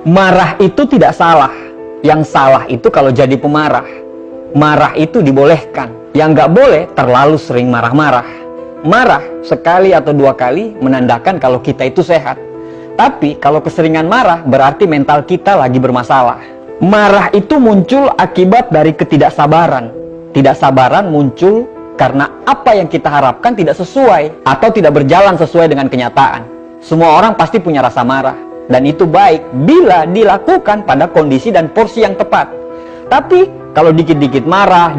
Marah itu tidak salah. Yang salah itu kalau jadi pemarah. Marah itu dibolehkan. Yang nggak boleh terlalu sering marah-marah. Marah sekali atau dua kali menandakan kalau kita itu sehat. Tapi kalau keseringan marah berarti mental kita lagi bermasalah. Marah itu muncul akibat dari ketidaksabaran. Ketidaksabaran muncul karena apa yang kita harapkan tidak sesuai atau tidak berjalan sesuai dengan kenyataan. Semua orang pasti punya rasa marah, dan itu baik bila dilakukan pada kondisi dan porsi yang tepat. Tapi kalau dikit-dikit marah,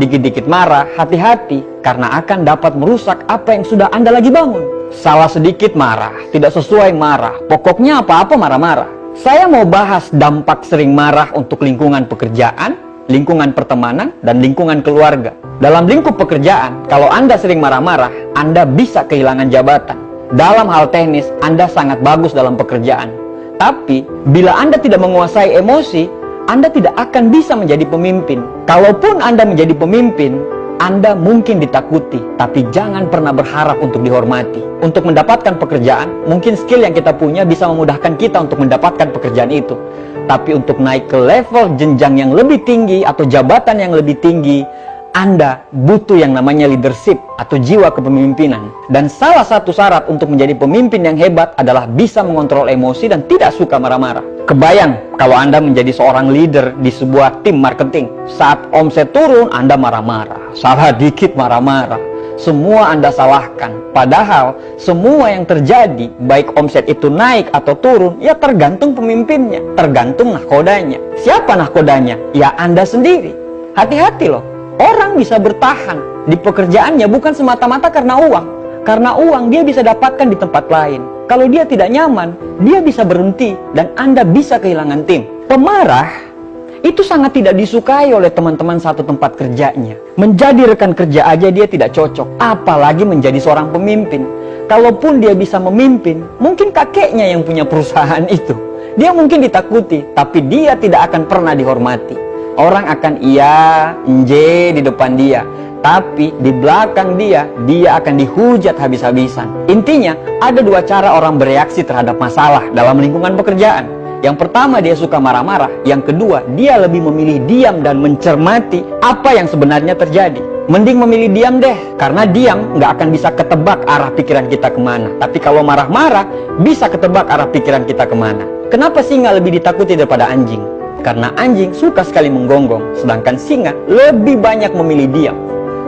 hati-hati karena akan dapat merusak apa yang sudah Anda lagi bangun. Salah sedikit marah, tidak sesuai marah, pokoknya apa-apa marah-marah. Saya mau bahas dampak sering marah untuk lingkungan pekerjaan, lingkungan pertemanan, dan lingkungan keluarga. Dalam lingkup pekerjaan, kalau Anda sering marah-marah, Anda bisa kehilangan jabatan. Dalam hal teknis, Anda sangat bagus dalam pekerjaan. Tapi, bila Anda tidak menguasai emosi, Anda tidak akan bisa menjadi pemimpin. Kalaupun Anda menjadi pemimpin, Anda mungkin ditakuti, tapi jangan pernah berharap untuk dihormati. Untuk mendapatkan pekerjaan, mungkin skill yang kita punya bisa memudahkan kita untuk mendapatkan pekerjaan itu. Tapi untuk naik ke level jenjang yang lebih tinggi atau jabatan yang lebih tinggi, Anda butuh yang namanya leadership atau jiwa kepemimpinan. Dan salah satu syarat untuk menjadi pemimpin yang hebat adalah bisa mengontrol emosi dan tidak suka marah-marah. Kebayang kalau Anda menjadi seorang leader di sebuah tim marketing. Saat omset turun, Anda marah-marah. Salah dikit marah-marah. Semua Anda salahkan. Padahal semua yang terjadi, baik omset itu naik atau turun, ya tergantung pemimpinnya, tergantung nahkodanya. Siapa nahkodanya? Ya Anda sendiri. Hati-hati loh. Orang bisa bertahan di pekerjaannya bukan semata-mata karena uang. Karena uang dia bisa dapatkan di tempat lain. Kalau dia tidak nyaman, dia bisa berhenti dan Anda bisa kehilangan tim. Pemarah itu sangat tidak disukai oleh teman-teman satu tempat kerjanya. Menjadi rekan kerja aja dia tidak cocok, apalagi menjadi seorang pemimpin. Kalaupun dia bisa memimpin, mungkin kakeknya yang punya perusahaan itu. Dia mungkin ditakuti, tapi dia tidak akan pernah dihormati. Orang akan iya, nje di depan dia. Tapi di belakang dia akan dihujat habis-habisan. Intinya, ada dua cara orang bereaksi terhadap masalah dalam lingkungan pekerjaan. Yang pertama, dia suka marah-marah. Yang kedua, dia lebih memilih diam dan mencermati apa yang sebenarnya terjadi. Mending memilih diam deh, karena diam nggak akan bisa ketebak arah pikiran kita kemana. Tapi kalau marah-marah, bisa ketebak arah pikiran kita kemana. Kenapa singa lebih ditakuti daripada anjing? Karena anjing suka sekali menggonggong, sedangkan singa lebih banyak memilih diam.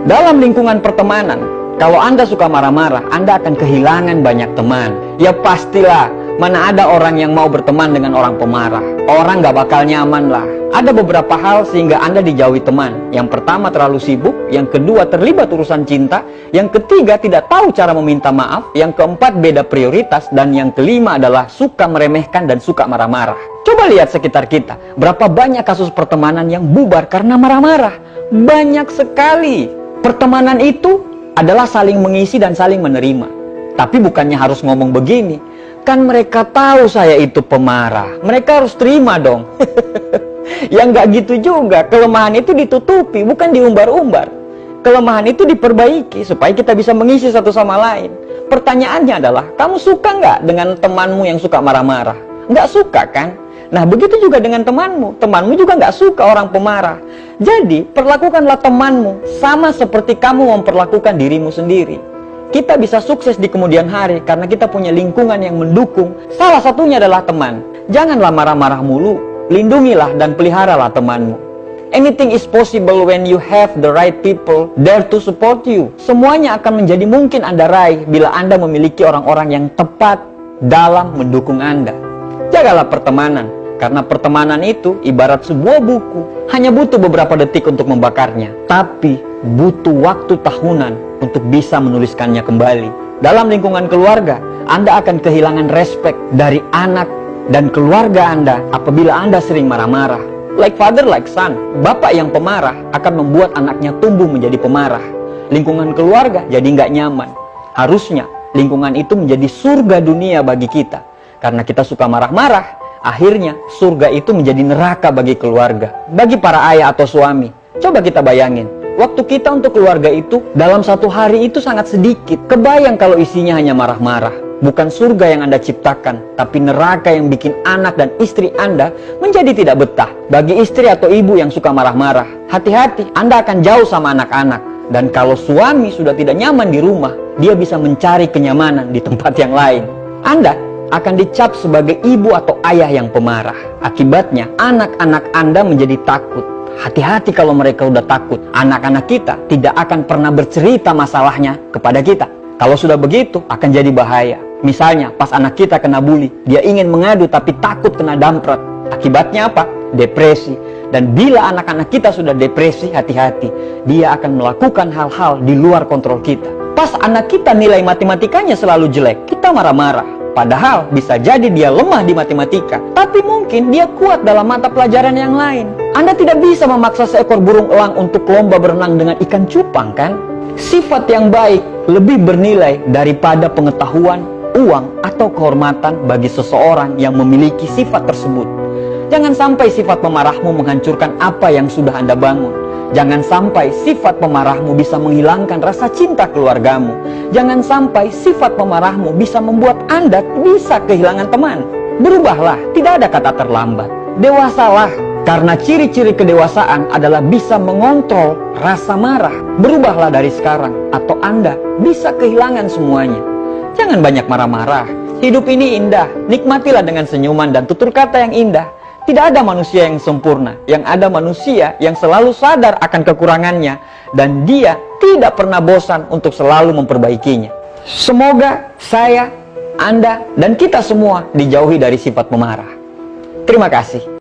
Dalam lingkungan pertemanan, kalau Anda suka marah-marah, Anda akan kehilangan banyak teman. Ya pastilah, mana ada orang yang mau berteman dengan orang pemarah. Orang gak bakal nyaman lah. Ada beberapa hal sehingga Anda dijauhi teman. Yang pertama terlalu sibuk, yang kedua terlibat urusan cinta, yang ketiga tidak tahu cara meminta maaf, yang keempat beda prioritas, dan yang kelima adalah suka meremehkan dan suka marah-marah. Coba lihat sekitar kita, berapa banyak kasus pertemanan yang bubar karena marah-marah. Banyak sekali. Pertemanan itu adalah saling mengisi dan saling menerima. Tapi bukannya harus ngomong begini, kan mereka tahu saya itu pemarah, mereka harus terima dong. Ya nggak gitu juga, kelemahan itu ditutupi, bukan diumbar-umbar. Kelemahan itu diperbaiki supaya kita bisa mengisi satu sama lain. Pertanyaannya adalah, kamu suka nggak dengan temanmu yang suka marah-marah? Nggak suka kan? Nah begitu juga dengan temanmu. Temanmu juga nggak suka orang pemarah. Jadi perlakukanlah temanmu sama seperti kamu memperlakukan dirimu sendiri. Kita bisa sukses di kemudian hari karena kita punya lingkungan yang mendukung. Salah satunya adalah teman. Janganlah marah-marah mulu. Lindungilah dan peliharalah temanmu. Anything is possible when you have the right people there to support you. Semuanya akan menjadi mungkin Anda raih bila Anda memiliki orang-orang yang tepat dalam mendukung Anda. Jagalah pertemanan, karena pertemanan itu ibarat sebuah buku. Hanya butuh beberapa detik untuk membakarnya, tapi butuh waktu tahunan untuk bisa menuliskannya kembali. Dalam lingkungan keluarga, Anda akan kehilangan respek dari anak dan keluarga Anda apabila Anda sering marah-marah. Like father, like son. Bapak yang pemarah akan membuat anaknya tumbuh menjadi pemarah. Lingkungan keluarga jadi nggak nyaman. Harusnya lingkungan itu menjadi surga dunia bagi kita. Karena kita suka marah-marah, akhirnya surga itu menjadi neraka bagi keluarga. Bagi para ayah atau suami, coba kita bayangin. Waktu kita untuk keluarga itu dalam satu hari itu sangat sedikit. Kebayang kalau isinya hanya marah-marah. bukan surga yang Anda ciptakan, tapi neraka yang bikin anak dan istri Anda menjadi tidak betah. Bagi istri atau ibu yang suka marah-marah, hati-hati, Anda akan jauh sama anak-anak. Dan kalau suami sudah tidak nyaman di rumah, dia bisa mencari kenyamanan di tempat yang lain. Anda akan dicap sebagai ibu atau ayah yang pemarah. Akibatnya, anak-anak Anda menjadi takut. Hati-hati kalau mereka udah takut. Anak-anak kita tidak akan pernah bercerita masalahnya kepada kita. Kalau sudah begitu, akan jadi bahaya. Misalnya, pas anak kita kena bully, dia ingin mengadu tapi takut kena damprat. Akibatnya apa? Depresi. Dan bila anak-anak kita sudah depresi, hati-hati. Dia akan melakukan hal-hal di luar kontrol kita. Pas anak kita nilai matematikanya selalu jelek, kita marah-marah. Padahal bisa jadi dia lemah di matematika, tapi mungkin dia kuat dalam mata pelajaran yang lain. Anda tidak bisa memaksa seekor burung elang untuk lomba berenang dengan ikan cupang, kan? Sifat yang baik lebih bernilai daripada pengetahuan, uang, atau kehormatan bagi seseorang yang memiliki sifat tersebut. Jangan sampai sifat pemarahmu menghancurkan apa yang sudah Anda bangun. Jangan sampai sifat pemarahmu bisa menghilangkan rasa cinta keluargamu. Jangan sampai sifat pemarahmu bisa membuat Anda bisa kehilangan teman. Berubahlah, tidak ada kata terlambat. Dewasalah, karena ciri-ciri kedewasaan adalah bisa mengontrol rasa marah. Berubahlah dari sekarang, atau Anda bisa kehilangan semuanya. Jangan banyak marah-marah. Hidup ini indah, nikmatilah dengan senyuman dan tutur kata yang indah. Tidak ada manusia yang sempurna, yang ada manusia yang selalu sadar akan kekurangannya, dan dia tidak pernah bosan untuk selalu memperbaikinya. Semoga saya, Anda, dan kita semua dijauhi dari sifat pemarah. Terima kasih.